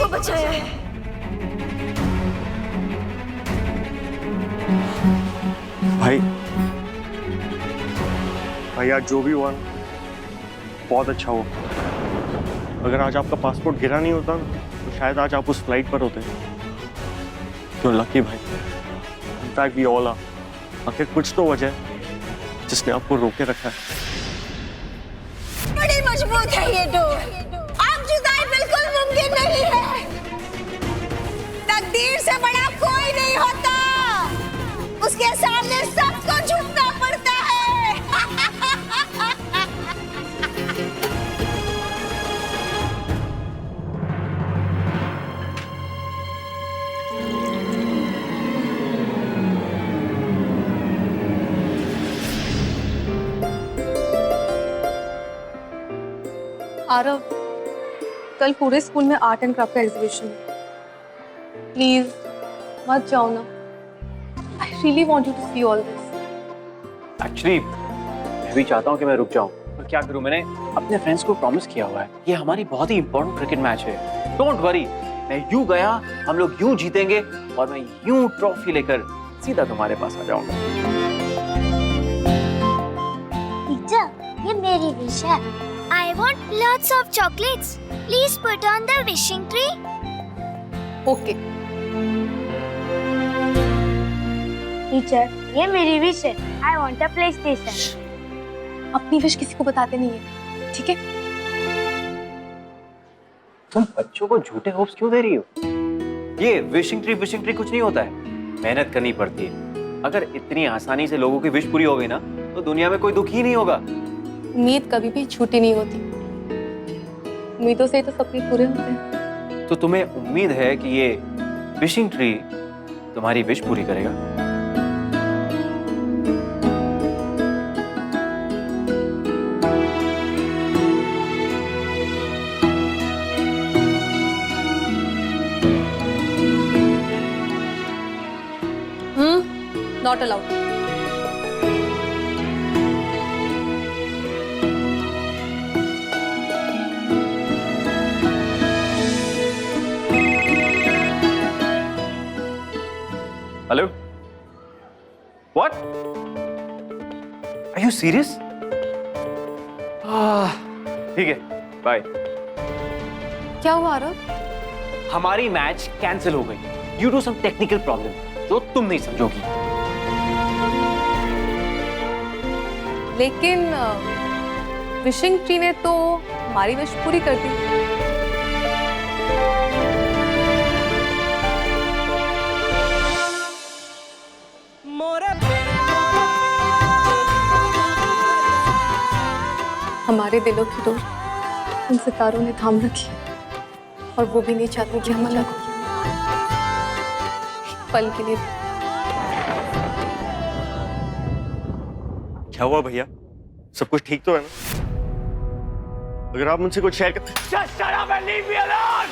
को बचाया है। भाई आज जो भी हुआ ना, बहुत अच्छा हुआ। अगर आज आपका पासपोर्ट गिरा नहीं होता ना, तो शायद आज आप उस फ्लाइट पर होते। तो लकी भाई, इनफैक्ट वी ऑल आर। आखिर कुछ तो वजह है जिसने आपको रोके रखा है। बड़ी मजबूत है ये डोर। अब जुदाई बिल्कुल मुमकिन नहीं है। तकदीर से बड़ा कोई नहीं होता, उसके सामने सबको झुकना पड़ता है। आरव, कल पूरे स्कूल में आर्ट एंड क्राफ्ट का एग्जीबिशन है। प्लीज मत जाओ ना। I really want you to see all this. Actually मैं भी चाहता हूँ कि मैं रुक जाऊँ, पर क्या करूँ, मैंने अपने फ्रेंड्स को प्रॉमिस किया हुआ है। ये हमारी बहुत ही इंपॉर्टेंट क्रिकेट मैच है। डोंट वरी, मैं यूं गया, हम लोग यूं जीतेंगे और मैं यूं ट्रॉफी लेकर सीधा तुम्हारे पास आ जाऊंगा। टीचर, ये मेरी विश है। I want lots of chocolates. Please put on the wishing tree. Okay. Teacher, ये मेरी विश है। I want a PlayStation. अपनी विश किसी को बताते नहीं है, ठीक है? तुम बच्चों को झूठे होप्स क्यों दे रही हो? ये विशिंग ट्री कुछ नहीं होता है, मेहनत करनी पड़ती है। अगर इतनी आसानी से लोगों की विश पूरी हो गई ना, तो दुनिया में कोई दुखी नहीं होगा। उम्मीद कभी भी छूटी नहीं होती। उम्मीदों से ही तो सपने पूरे होते हैं। तो तुम्हें उम्मीद है कि ये विशिंग ट्री तुम्हारी विश पूरी करेगा? Not allowed. Hello? What? Are you serious? ठीक है, बाय। क्या हुआ आरव? हमारी मैच कैंसिल हो गई due to some technical problem जो तुम नहीं समझोगी। लेकिन विशिंग ट्री ने तो हमारी विश पूरी कर दी। हमारे दिलों की डोर उन सितारों ने थाम रखी, और वो भी नहीं चाहते कि हम अलग हो। पल के लिए। क्या हुआ भैया? सब कुछ ठीक तो है ना? अगर आप मुझसे कुछ शेयर कर। Just shut up and leave me alone!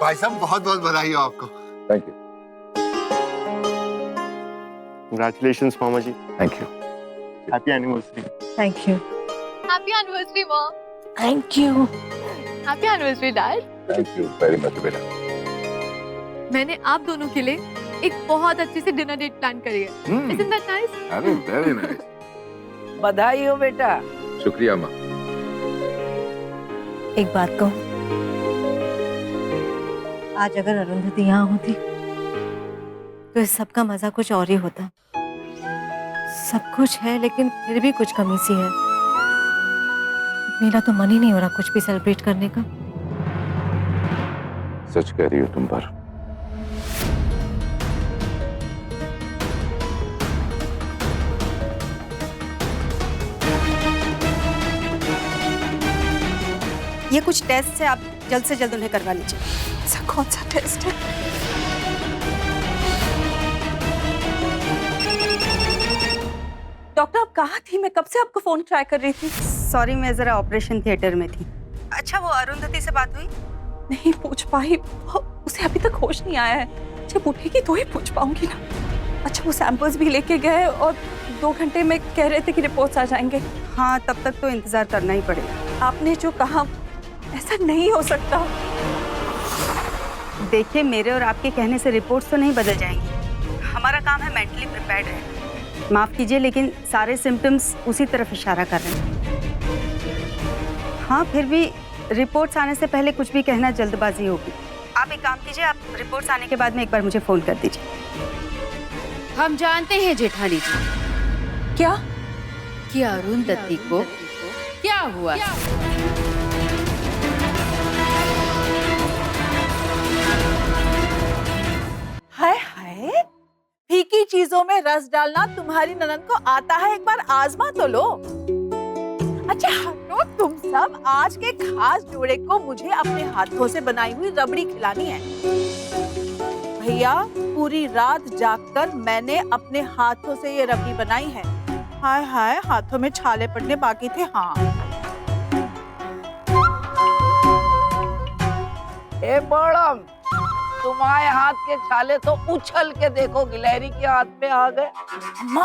भाई साहब, बहुत बहुत बधाई हो आपको। Thank you. Congratulations, मामा जी। Thank you. Happy anniversary. Thank you. Happy anniversary mom. Thank you. Happy anniversary dad. Thank you very much बेटा। मैंने आप दोनों के लिए एक बहुत अच्छी सी डिनर डेट प्लान करी है। Isn't that nice? अरे वेरी नाइस। बधाई हो बेटा। शुक्रिया माँ। एक बात कहूँ, आज अगर अरुंधति यहाँ होती तो इस सब का मजा कुछ और ही होता। सब कुछ है लेकिन फिर भी कुछ कमी सी है। मेरा तो मन ही नहीं हो रहा कुछ भी सेलिब्रेट करने का। सच कह रही हो तुम पर। ये कुछ टेस्ट है, आप जल्द से जल्द उन्हें करवा लीजिए। ऐसा कौन सा टेस्ट है? डॉक्टर, आप कहाँ थी? मैं कब से आपको फोन ट्राई कर रही थी। सॉरी, मैं जरा ऑपरेशन थिएटर में थी। अच्छा, वो अरुंधति से बात हुई? नहीं पूछ पाई, उसे अभी तक होश नहीं आया है। जब उठेगी तो ही पूछ पाऊंगी ना। अच्छा वो सैंपल्स भी लेके गए और 2 घंटे में कह रहे थे कि रिपोर्ट्स आ जाएंगे। हाँ तब तक तो इंतजार करना ही पड़ेगा। आपने जो कहा ऐसा नहीं हो सकता। देखिए मेरे और आपके कहने से रिपोर्ट्स तो नहीं बदल जाएंगी। हमारा काम है मेंटली प्रिपेयर्ड है। माफ कीजिए लेकिन सारे सिम्टम्स उसी तरफ इशारा कर रहे हैं। हाँ फिर भी रिपोर्ट्स आने से पहले कुछ भी कहना जल्दबाजी होगी। आप एक काम कीजिए, आप रिपोर्ट्स आने के बाद में एक बार मुझे फोन कर दीजिए। हम जानते हैं जेठानी जी क्या कि अरुंधति को क्या हुआ। हाय हाय, फीकी चीजों में रस डालना तुम्हारी ननद को आता है, एक बार आजमा तो लो। अच्छा हटो तुम सब, आज के खास जोड़े को मुझे अपने हाथों से बनाई हुई रबड़ी खिलानी है। भैया पूरी रात जागकर मैंने अपने हाथों से ये रबड़ी बनाई है। हाय हाय हाथों में छाले पड़ने बाकी थे। हाँ ए बड़म, तुम्हारे हाथ के छाले तो उछल के देखो गिलहरी के हाथ में आ गए। अम्मा,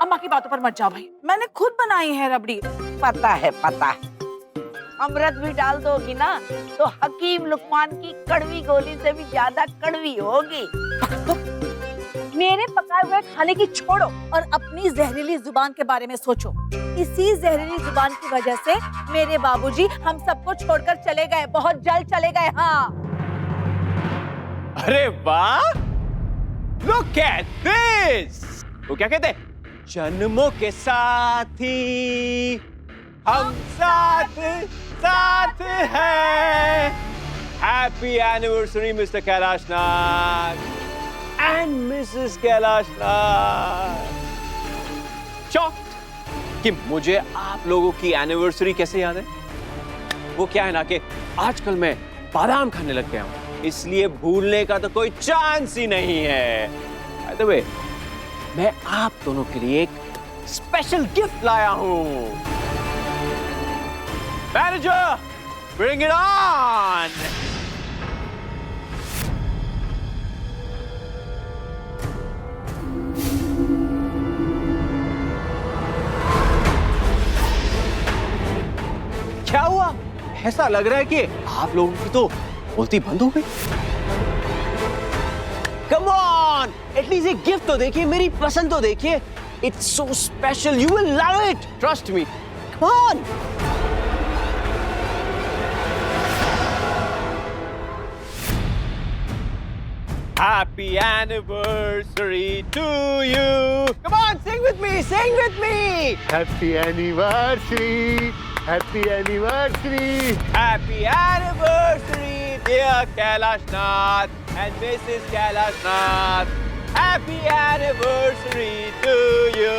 अम्मा की बातों पर मत जाओ भाई, मैंने खुद बनाई है रबड़ी। पता है पता है, अमृत भी डाल दोगी ना तो हकीम लुकमान की कड़वी गोली से भी ज्यादा कड़वी होगी। मेरे पकाए हुए खाने की छोड़ो और अपनी जहरीली जुबान के बारे में सोचो। इसी जहरीली जुबान की वजह से मेरे बाबूजी हम सबको छोड़कर चले गए, बहुत जल्द चले गए। हाँ अरे वाह, लुक एट दिस। वो क्या कहते हैं, जन्मों के साथी हम साथ साथ हैं। Happy anniversary mister Kailashnath and Mrs Kailashnath. Shocked कि मुझे आप लोगों की एनिवर्सरी कैसे याद है। वो क्या है ना कि आजकल मैं बादाम खाने लग गया हूं, इसलिए भूलने का तो कोई चांस ही नहीं है। बाय द वे, मैं आप दोनों के लिए एक स्पेशल गिफ्ट लाया हूं। Manager, bring it on. क्या हुआ, ऐसा लग रहा है कि आप लोगों की तो बोलती बंद हो गई। Come on, एटलीस्ट एक गिफ्ट तो देखिए, मेरी पसंद तो देखिए। It's so special, you will love it, trust me. Come on. Happy anniversary to you. Come on, sing with me, sing with me. Happy anniversary, happy anniversary. Happy anniversary, dear Kailashnath and Mrs. Kailashnath. Happy anniversary to you.